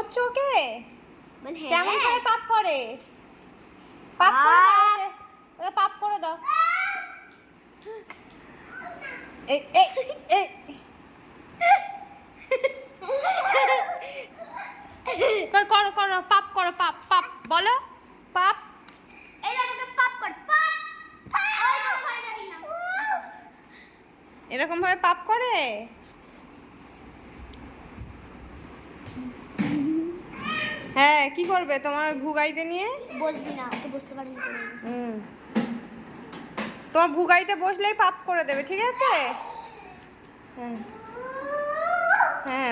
করছো ওকে? হ্যাঁ। কেমন করে পাপ করে? পাপ করে দাও, ওকে পাপ করে দাও। এই এই এই করো করো, পাপ করো, পাপ পাপ বলো, পাপ। এই দেখো পাপ কর, পাপ। ওই তো করে যাবি না। এরকম ভাবে পাপ করে? হ্যাঁ, কি করবে তোমার ভুগাইতে নিয়ে? বসবি না, তো বসতে পারবি না। তোমার ভুগাইতে বসলেই পাপ করে দেবে, ঠিক আছে? হ্যাঁ হ্যাঁ,